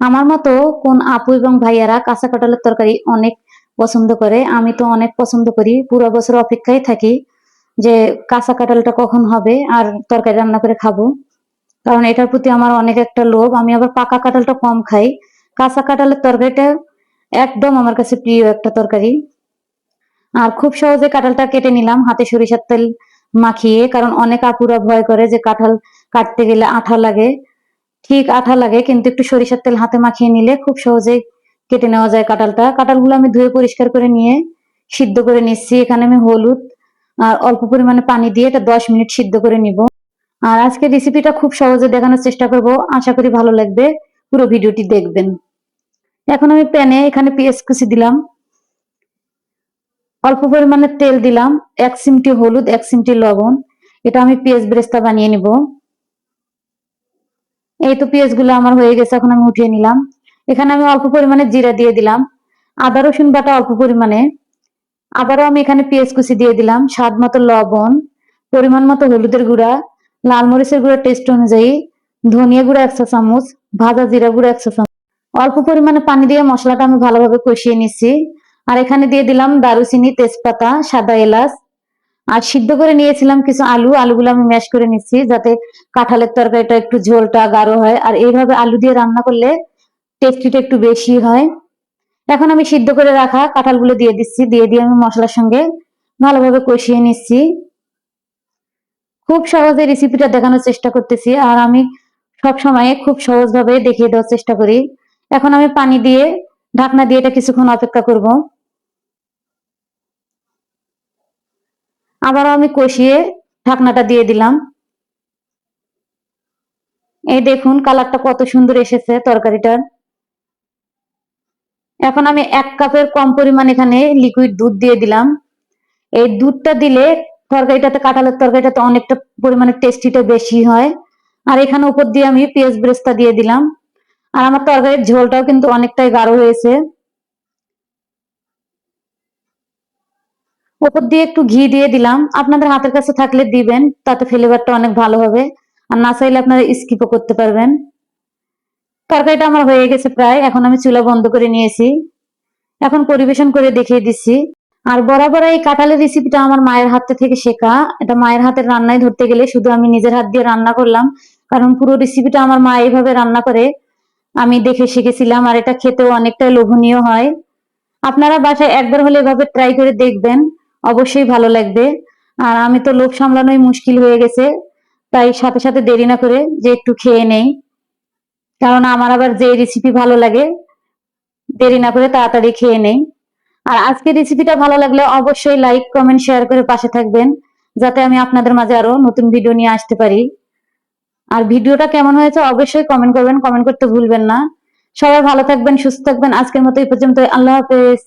আমার মতো কোন আপু এবং ভাইয়ারা কাঁচা কাঁঠালের তরকারি অনেক পছন্দ করে? আমি তো অনেক পছন্দ করি। পুরো বছর অপেক্ষায় থাকি যে কাঁচা কাঁঠালটা কখন হবে আর তরকারি রান্না করে খাবো। কারণ এটার প্রতি আমার অনেক একটা লোভ। আমি আবার পাকা কাঁঠালটা কম খাই। কাঁচা কাঁঠালের তরকারিটা একদম আমার কাছে প্রিয় একটা তরকারি। আর খুব সহজে কাঁঠালটা কেটে নিলাম হাতে সরিষার তেল মাখিয়ে। কারণ অনেক আপুরা ভয় করে যে কাঁঠাল কাটতে গেলে আঠা লাগে। ঠিক আঠা লাগে, কিন্তু একটু সরিষার তেল হাতে মাখিয়ে নিলে খুব সহজেই কেটে নেওয়া যায় কাঁঠালটা। কাঁঠালগুলো আমি ধুয়ে পরিষ্কার করে নিয়ে সিদ্ধ করে নিচ্ছি। এখানে আমি হলুদ আর অল্প পরিমাণে পানি দিয়ে এটা 10 মিনিট সিদ্ধ করে নিব। আর আজকে রেসিপিটা খুব সহজে দেখানোর চেষ্টা করব, আশা করি ভালো লাগবে। পুরো ভিডিওটি দেখবেন। এখন আমি প্যানে এখানে পেঁয়াজ কুচি দিলাম, অল্প পরিমাণে তেল দিলাম, 1 চিমটি হলুদ, 1 চিমটি লবণ। এটা আমি পেঁয়াজ বেরেস্তা বানিয়ে নিব। এই তো পেঁয়াজগুলো আমার হয়ে গেছে, এখন আমি উঠিয়ে নিলাম। এখানে আমি অল্প পরিমাণে জিরা দিয়ে দিলাম, আদা রসুন বাটা অল্প পরিমাণে। আবারও আমি এখানে পেঁয়াজ কুচি দিয়ে দিলাম, স্বাদ মতো লবণ, পরিমাণ মতো হলুদের গুঁড়া, লাল মরিচের গুঁড়া টেস্ট অনুযায়ী, ধনিয়া গুঁড়া 1 চা চামচ, ভাজা জিরা গুঁড়া 1 চা চামচ। অল্প পরিমাণে পানি দিয়ে মশলাটা আমি ভালোভাবে কষিয়ে নিচ্ছি। আর এখানে দিয়ে দিলাম দারুচিনি, তেজপাতা, সাদা এলাচ। আর সিদ্ধ করে নিয়েছিলাম কিছু আলু, আলুগুলো আমি ম্যাশ করে নিচ্ছি যাতে কাঁঠালের তরকারিটা একটু ঝোলটা গাঢ় হয়। আর এইভাবে আলু দিয়ে রান্না করলে টেস্টিটা একটু বেশি হয়। এখন আমি সিদ্ধ করে রাখা কাঁঠালগুলো দিয়ে দিচ্ছি, দিয়ে দিয়ে আমি মশলার সঙ্গে ভালোভাবে কষিয়ে নিচ্ছি। খুব সহজে রেসিপিটা দেখানোর চেষ্টা করতেছি, আর আমি সব সময় খুব সহজভাবে দেখিয়ে দেওয়ার চেষ্টা করি। এখন আমি পানি দিয়ে ঢাকনা দিয়ে এটা কিছুক্ষণ অপেক্ষা করব। আবারও আমি কষিয়ে ঢাকনাটা দিয়ে দিলাম। এই দেখুন কালারটা কত সুন্দর এসেছে তরকারিটার। এখন আমি 1 কাপের কম পরিমাণ এখানে লিকুইড দুধ দিয়ে দিলাম। এই দুধটা দিলে তরকারিটাতে, কাঁঠালের তরকারিটাতে অনেকটা পরিমাণে টেস্টিটা বেশি হয়। আর এখানে উপর দিয়ে আমি পেঁয়াজ বেরেস্তা দিয়ে দিলাম। আর আমার তরকারির ঝোলটাও কিন্তু অনেকটাই গাঢ় হয়েছে। উপর দিয়ে একটু ঘি দিয়ে দিলাম, আপনাদের হাতের কাছে থাকলে দিবেন, তাতে ফ্লেভারটা অনেক ভালো হবে। আর না চাইলে আপনারা স্কিপও করতে পারবেন। তরকারিটা আমার হয়ে গেছে প্রায়, এখন আমি চুলা বন্ধ করে নিয়েছি। এখন পরিবেশন করে দেখিয়ে দিচ্ছি। আর বরাবর এই কাঁঠালের রেসিপিটা আমার মায়ের হাত থেকে শেখা। এটা মায়ের হাতের রান্নায় ধরতে গেলে শুধু আমি নিজের হাত দিয়ে রান্না করলাম, কারণ পুরো রেসিপিটা আমার মা এইভাবে রান্না করে আমি দেখে শিখেছিলাম। আর এটা খেতেও অনেকটাই লোভনীয় হয়। আপনারা বাসায় একবার হলে এভাবে ট্রাই করে দেখবেন, অবশ্যই ভালো লাগবে। আর আমি তো লোভ সামলানোই মুশকিল হয়ে গেছে, তাই সাথে সাথে দেরি না করে যে একটু খেয়ে নেই। কারণ আমার আবার যে রেসিপি ভালো লাগে দেরি না করে তাড়াতাড়ি খেয়ে নেই। আর আজকের রেসিপিটা ভালো লাগলে অবশ্যই লাইক, কমেন্ট, শেয়ার করে পাশে থাকবেন, যাতে আমি আপনাদের মাঝে আরো নতুন ভিডিও নিয়ে আসতে পারি। আর ভিডিওটা কেমন হয়েছে অবশ্যই কমেন্ট করবেন, কমেন্ট করতে ভুলবেন না। সবাই ভালো থাকবেন, সুস্থ থাকবেন। আজকের মতো এই পর্যন্ত, আল্লাহ হাফেজ।